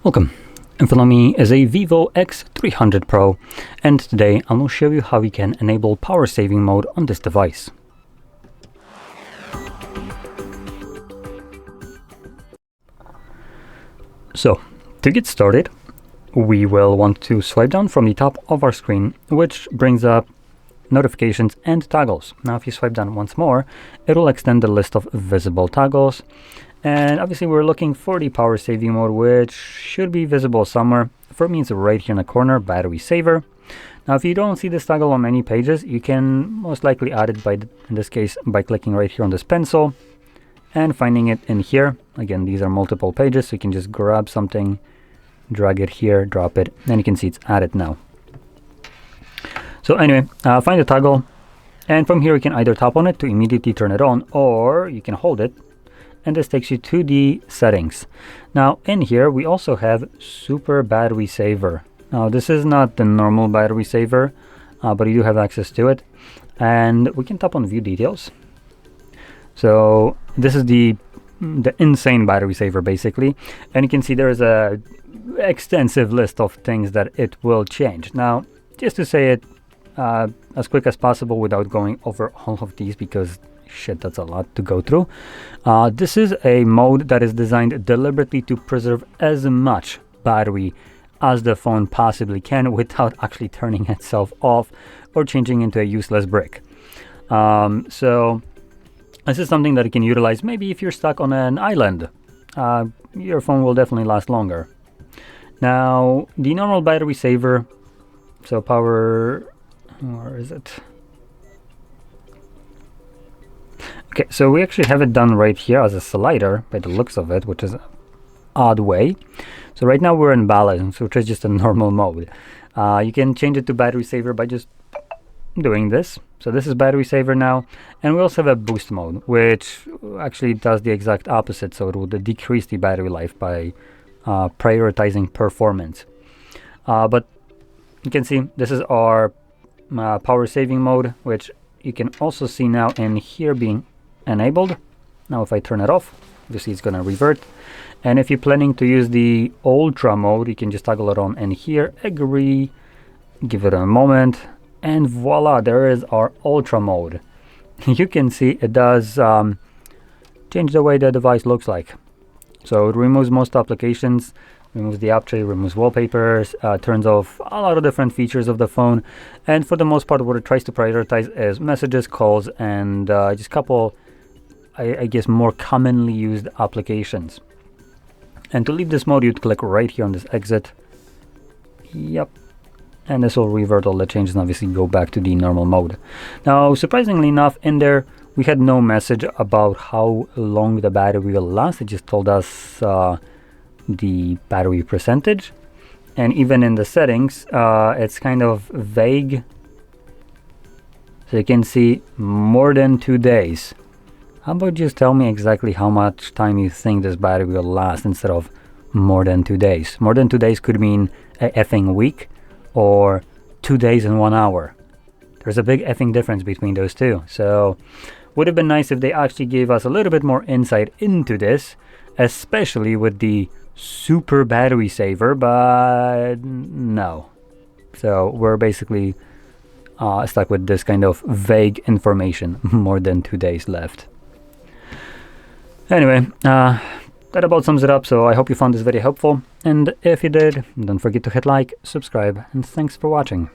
Welcome. In front of me is a VIVO X300 Pro, and today I will show you how you can enable power saving mode on this device. So, to get started, we will want to swipe down from the top of our screen, which brings up notifications and toggles. Now if you swipe down once more, it will extend the list of visible toggles. And obviously we're looking for the power saving mode, which should be visible somewhere. For me, it's right here in the corner, battery saver. Now if you don't see this toggle on many pages, you can most likely add it in this case by clicking right here on this pencil and finding it in here. Again, these are multiple pages, so you can just grab something, drag it here, drop it, and you can see it's added now. So anyway, find the toggle, and from here you can either tap on it to immediately turn it on, or you can hold it, and this takes you to the settings. Now in here we also have super battery saver. Now this is not the normal battery saver, but you do have access to it, and we can tap on view details. So this is the insane battery saver basically, and you can see there is a extensive list of things that it will change. Now just to say it as quick as possible without going over all of these, because shit, that's a lot to go through. This is a mode that is designed deliberately to preserve as much battery as the phone possibly can without actually turning itself off or changing into a useless brick. So this is something that you can utilize maybe if you're stuck on an island. Your phone will definitely last longer. Now the normal battery saver, so power, where is it? Okay, so we actually have it done right here as a slider by the looks of it, which is an odd way. So right now we're in balance, which is just a normal mode. You can change it to battery saver by just doing this. So this is battery saver now, and we also have a boost mode, which actually does the exact opposite. So it will decrease the battery life by prioritizing performance. But you can see this is our power saving mode, which you can also see now in here being enabled. Now if I turn it off, you see it's going to revert. And if you're planning to use the ultra mode, you can just toggle it on in here, agree, give it a moment, and voila, there is our ultra mode. You can see it does change the way the device looks like. So it removes most applications, removes the app tray, removes wallpapers, turns off a lot of different features of the phone, and for the most part what it tries to prioritize is messages, calls, and just a couple, I guess, more commonly used applications. And to leave this mode, you'd click right here on this exit. Yep. And this will revert all the changes and obviously go back to the normal mode. Now, surprisingly enough, in there we had no message about how long the battery will last. It just told us the battery percentage, and even in the settings it's kind of vague, so you can see more than 2 days. How about just tell me exactly how much time you think this battery will last instead of more than 2 days. More than 2 days could mean a effing week or 2 days and 1 hour. There's a big effing difference between those two. So would have been nice if they actually gave us a little bit more insight into this, especially with the super battery saver, but no. So we're basically stuck with this kind of vague information. More than 2 days left. Anyway, that about sums it up. So I hope you found this video helpful, and if you did, don't forget to hit like, subscribe, and thanks for watching.